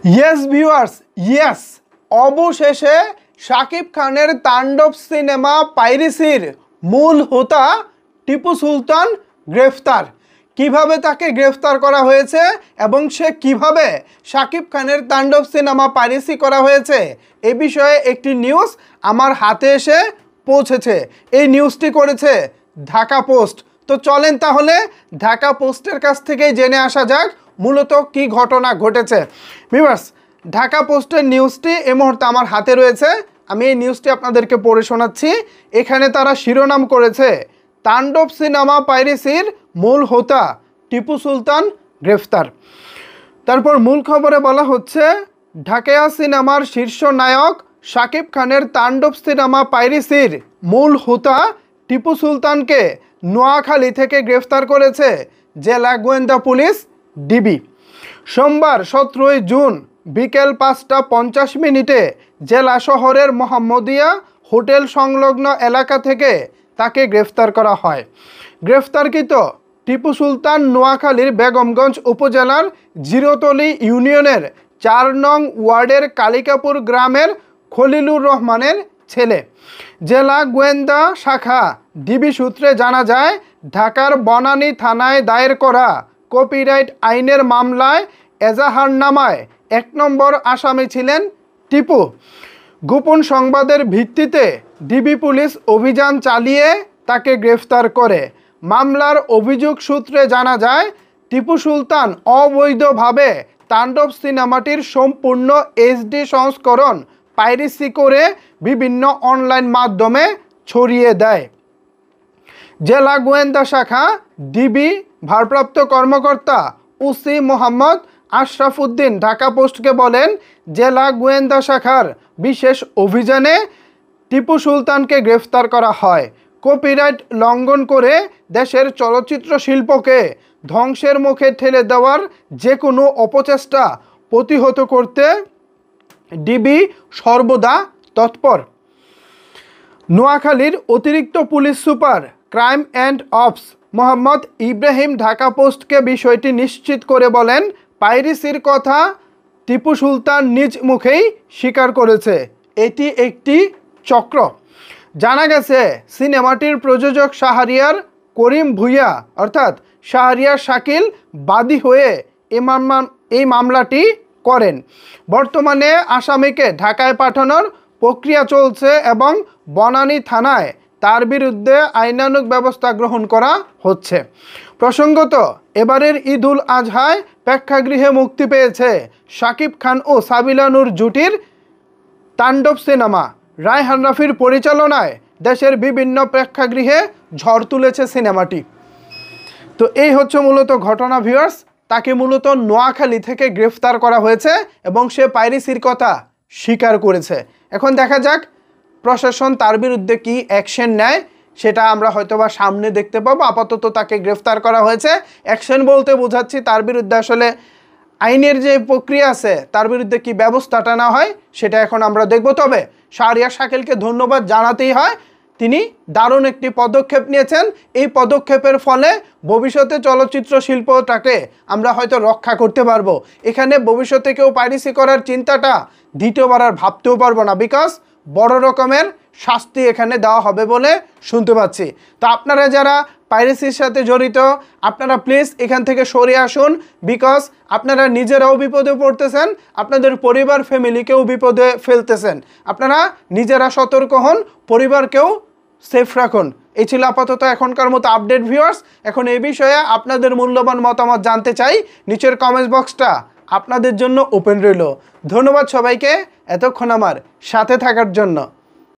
Yes viewers, yes, অবশেষে শাকিব খানের তাণ্ডব সিনেমা পাইরেসির মূল হোতা টিপু সুলতান গ্রেফতার। কিভাবে তাকে গ্রেফতার করা হয়েছে এবং সে কিভাবে শাকিব খানের তাণ্ডব সিনেমা পাইরেসি করা হয়েছে এ বিষয়ে একটি নিউজ আমার হাতে এসে পৌঁছেছে। এই নিউজটি করেছে ঢাকা পোস্ট। তো চলেন তাহলে ঢাকা পোস্টের কাছ থেকে জেনে আসা যাক মূলত কি ঘটনা ঘটেছে। ভিউয়ার্স, ঢাকা পোস্টের নিউজটি এই মুহূর্তে আমার হাতে রয়েছে, আমি এই নিউজটি আপনাদেরকে পড়ে শোনাচ্ছি। এখানে তারা শিরোনাম করেছে তাণ্ডব সিনেমা পাইরেসির মূল হোতা টিপু সুলতান গ্রেফতার। তারপর মূল খবরে বলা হচ্ছে ঢাকায়া সিনেমার শীর্ষ নায়ক শাকিব খানের তাণ্ডব সিনেমা পাইরেসির মূল হোতা টিপু সুলতানকে নোয়াখালী থেকে গ্রেফতার করেছে জেলা গোয়েন্দা পুলিশ ডিবি। সোমবার 17 জুন বিকেল 5টা 50 জেলা শহরের মোহাম্মদিয়া হোটেল সংলগ্ন এলাকা থেকে তাকে গ্রেফতার করা হয়। গ্রেফতারকৃত টিপু সুলতান নোয়াখালীর বেগমগঞ্জ উপজেলার জিরোতলি ইউনিয়নের 4 নং ওয়ার্ডের কালিকাপুর গ্রামের খলিলুর রহমানের ছেলে। জেলা গোয়েন্দা শাখা ডিবি সূত্রে জানা যায়, ঢাকার বনানী থানায় দায়ের করা কপিরাইট আইনের মামলায় এজাহারনামায় 1 নম্বর আসামি ছিলেন টিপু। গোপন সংবাদের ভিত্তিতে ডিবি পুলিশ অভিযান চালিয়ে তাকে গ্রেফতার করে। মামলার অভিযোগ সূত্রে জানা যায়, টিপু সুলতান অবৈধভাবে তাণ্ডব সিনেমাটির সম্পূর্ণ এইচডি সংস্করণ পাইরেসি করে বিভিন্ন অনলাইন মাধ্যমে ছড়িয়ে দেয়। জেলা গোয়েন্দা শাখা ডিবি ভারপ্রাপ্ত কর্মকর্তা ওসি মোহাম্মদ আশরাফুদ্দিন ঢাকা পোস্টকে বলেন, জেলা গোয়েন্দা শাখার বিশেষ অভিযানে টিপু সুলতানকে গ্রেফতার করা হয়। কপিরাইট লঙ্ঘন করে দেশের চলচ্চিত্র শিল্পকে ধ্বংসের মুখে ঠেলে দেওয়ার যে কোনো অপচেষ্টা প্রতিহত করতে ডিবি সর্বদা তৎপর। নোয়াখালীর অতিরিক্ত police super crime and ops Mohammad Ibrahim Dhaka পোস্টকে বিষয়টি নিশ্চিত করে বলেন, পাইরেসির কথা টিপু সুলতান নিজ মুখেই স্বীকার করেছে। এটি একটি চক্র। জানা গেছে সিনেমাটির প্রযোজক শাহরিয়ার করিম ভুইয়া অর্থাৎ শাহরিয়ার শাকিল বাদী হয়ে এই মামলাটি করেন। বর্তমানে আসামিকে ঢাকায় পাঠানোর প্রক্রিয়া চলছে এবং বনানী থানায় তার বিরুদ্ধে আইনানুগ ব্যবস্থা গ্রহণ করা হচ্ছে। প্রসঙ্গত, এবারের ঈদুল আজহায় প্রেক্ষাগৃহে মুক্তি পেয়েছে শাকিব খান ও সাবিলা নূর জুটির তাণ্ডব সিনেমা। রায়হান রাফির পরিচালনায় দেশের বিভিন্ন প্রেক্ষাগৃহে ঝড় তুলেছে সিনেমাটি। তো এই হচ্ছে মূলত ঘটনা ভিউয়ার্স। তাকে মূলত নোয়াখালী থেকে গ্রেফতার করা হয়েছে এবং সে পাইরেসির কথা স্বীকার করেছে। এখন দেখা যাক প্রশাসন তার বিরুদ্ধে কি অ্যাকশন নেয়, সেটা আমরা হয়তোবা সামনে দেখতে পাবো। আপাতত তাকে গ্রেফতার করা হয়েছে। অ্যাকশন বলতে বোঝাচ্ছি তার বিরুদ্ধে আসলে আইনের যে প্রক্রিয়া আছে তার বিরুদ্ধে কি ব্যবস্থাটা না হয় সেটা এখন আমরা দেখব। তবে শাহরিয়ার শাকিলকে ধন্যবাদ জানাতেই হয়, তিনি দারুণ একটি পদক্ষেপ নিয়েছেন। এই পদক্ষেপের ফলে ভবিষ্যতে চলচ্চিত্র শিল্পটাকে আমরা হয়তো রক্ষা করতে পারবো। এখানে ভবিষ্যতে কেউ পাইরেসি করার চিন্তাটা দ্বিতীয়বার আর ভাবতেও পারবো না, বিকজ বড় রকমের শাস্তি এখানে দেওয়া হবে বলে শুনতে পাচ্ছি। তো আপনারা যারা পাইরেসির সাথে জড়িত, আপনারা প্লিজ এখান থেকে সরে আসুন, বিকজ আপনারা নিজেরাও বিপদে পড়তেছেন, আপনাদের পরিবার ফ্যামিলিকেও বিপদে ফেলতেছেন। আপনারা নিজেরা সতর্ক হন, পরিবারকেও সেফ রাখুন। এই ছিল আপাতত এখনকার মতো আপডেট ভিউয়ার্স। এখন এই বিষয়ে আপনাদের মূল্যবান মতামত জানতে চাই, নিচের কমেন্টস বক্সটা আপনাদের জন্য ওপেন রইল। ধন্যবাদ সবাইকে এতক্ষণ আমার সাথে থাকার জন্য।